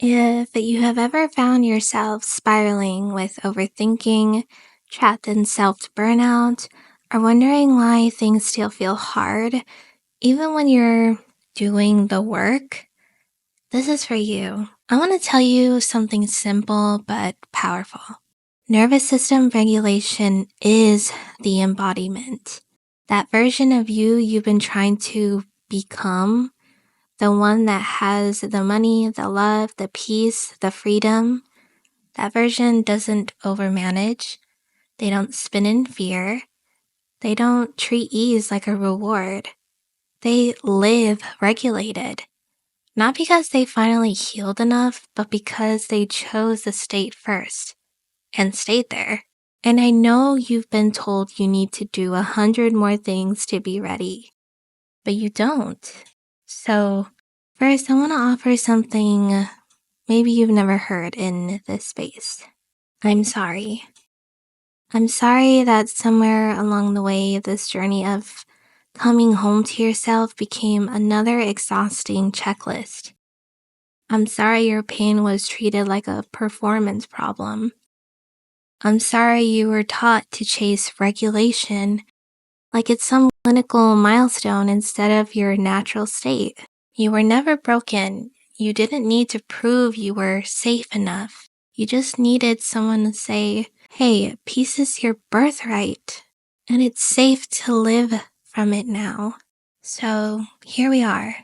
If you have ever found yourself spiraling with overthinking, trapped in self burnout, or wondering why things still feel hard, even when you're doing the work, this is for you. I want to tell you something simple but powerful. Nervous system regulation is the embodiment. That version of you've been trying to become, the one that has the money, the love, the peace, the freedom. That version doesn't overmanage. They don't spin in fear. They don't treat ease like a reward. They live regulated. Not because they finally healed enough, but because they chose the state first and stayed there. And I know you've been told you need to do 100 more things to be ready, but you don't. So first, I want to offer something maybe you've never heard in this space. I'm sorry. I'm sorry that somewhere along the way, this journey of coming home to yourself became another exhausting checklist. I'm sorry your pain was treated like a performance problem. I'm sorry you were taught to chase regulation like it's some clinical milestone instead of your natural state. You were never broken. You didn't need to prove you were safe enough. You just needed someone to say, hey, peace is your birthright, and it's safe to live from it now. So here we are.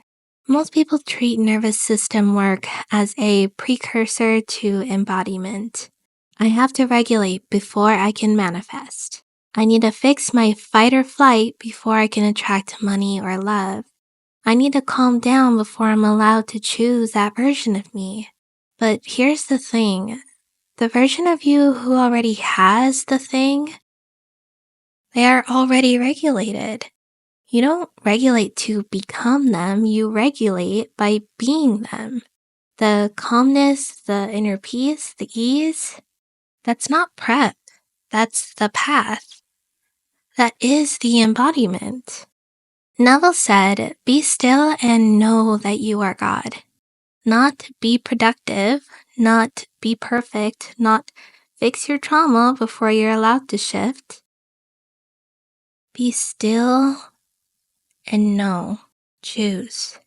Most people treat nervous system work as a precursor to embodiment. I have to regulate before I can manifest. I need to fix my fight or flight before I can attract money or love. I need to calm down before I'm allowed to choose that version of me. But here's the thing. The version of you who already has the thing, they are already regulated. You don't regulate to become them, you regulate by being them. The calmness, the inner peace, the ease, that's not prep. That's the path. That is the embodiment. Neville said, be still and know that you are God. Not be productive, not be perfect, not fix your trauma before you're allowed to shift. Be still and know. Choose.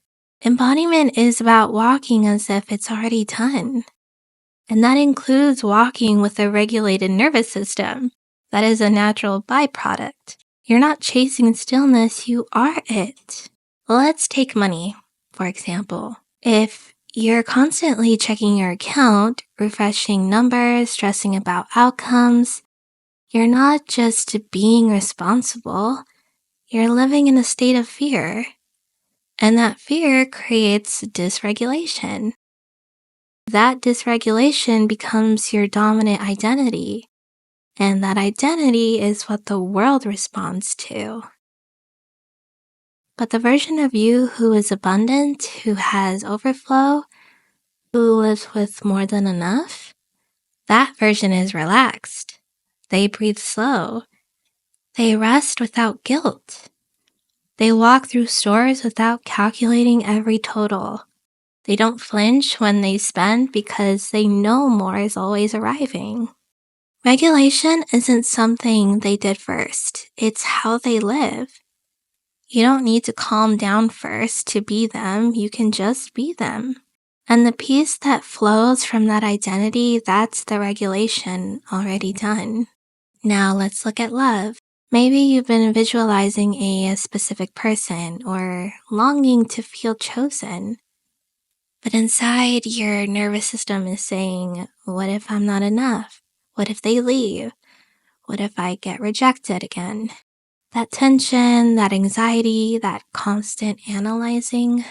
Embodiment is about walking as if it's already done. And that includes walking with a regulated nervous system. That is a natural byproduct. You're not chasing stillness, you are it. Let's take money, for example. If you're constantly checking your account, refreshing numbers, stressing about outcomes, you're not just being responsible, you're living in a state of fear. And that fear creates dysregulation. That dysregulation becomes your dominant identity. And that identity is what the world responds to. But the version of you who is abundant, who has overflow, who lives with more than enough, that version is relaxed. They breathe slow. They rest without guilt. They walk through stores without calculating every total. They don't flinch when they spend because they know more is always arriving. Regulation isn't something they did first. It's how they live. You don't need to calm down first to be them. You can just be them. And the peace that flows from that identity, that's the regulation already done. Now let's look at love. Maybe you've been visualizing a specific person or longing to feel chosen. But inside, your nervous system is saying, what if I'm not enough? What if they leave? What if I get rejected again? That tension, that anxiety, that constant analyzing,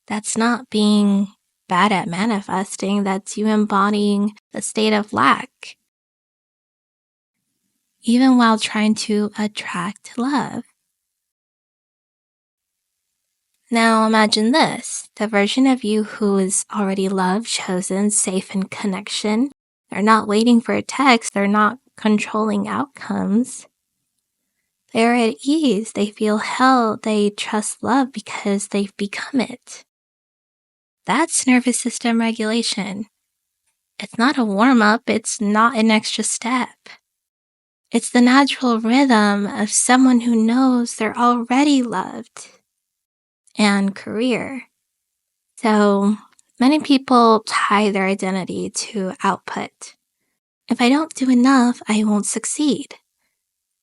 that's not being bad at manifesting, that's you embodying the state of lack, even while trying to attract love. Now imagine this, the version of you who is already loved, chosen, safe in connection. They're not waiting for a text, they're not controlling outcomes. They're at ease, they feel held, they trust love because they've become it. That's nervous system regulation. It's not a warm-up, it's not an extra step. It's the natural rhythm of someone who knows they're already loved. And career. So many people tie their identity to output. If I don't do enough, I won't succeed.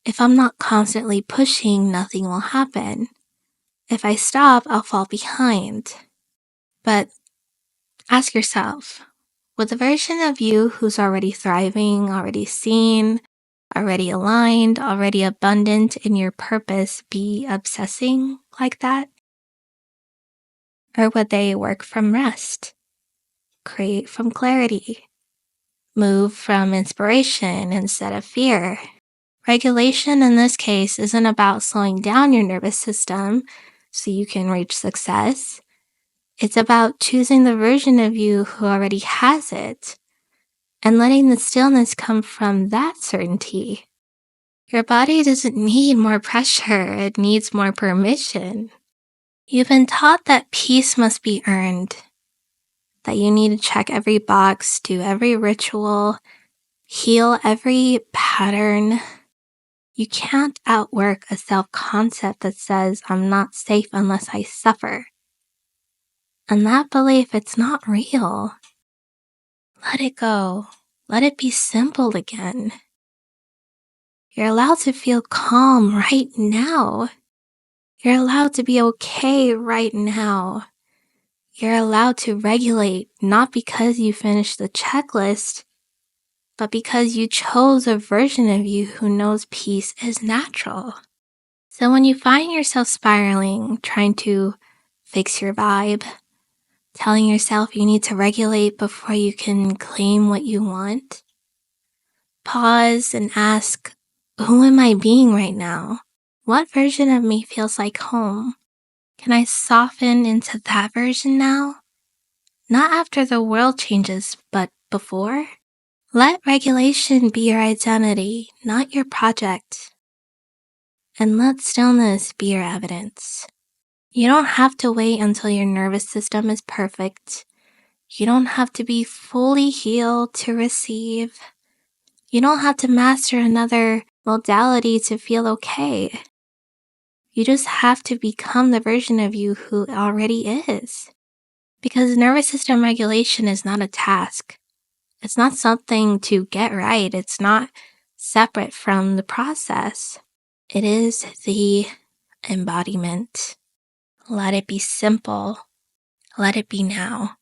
If I'm not constantly pushing, nothing will happen. If I stop, I'll fall behind. But ask yourself, would the version of you who's already thriving, already seen, already aligned, already abundant in your purpose be obsessing like that? Or would they work from rest, create from clarity, move from inspiration instead of fear? Regulation in this case isn't about slowing down your nervous system so you can reach success. It's about choosing the version of you who already has it and letting the stillness come from that certainty. Your body doesn't need more pressure, it needs more permission. You've been taught that peace must be earned, that you need to check every box, do every ritual, heal every pattern. You can't outwork a self-concept that says, I'm not safe unless I suffer. And that belief, it's not real. Let it go. Let it be simple again. You're allowed to feel calm right now. You're allowed to be okay right now. You're allowed to regulate, not because you finished the checklist, but because you chose a version of you who knows peace is natural. So when you find yourself spiraling, trying to fix your vibe, telling yourself you need to regulate before you can claim what you want, pause and ask, who am I being right now? What version of me feels like home? Can I soften into that version now? Not after the world changes, but before? Let regulation be your identity, not your project. And let stillness be your evidence. You don't have to wait until your nervous system is perfect. You don't have to be fully healed to receive. You don't have to master another modality to feel okay. You just have to become the version of you who already is. Because nervous system regulation is not a task. It's not something to get right. It's not separate from the process. It is the embodiment. Let it be simple. Let it be now.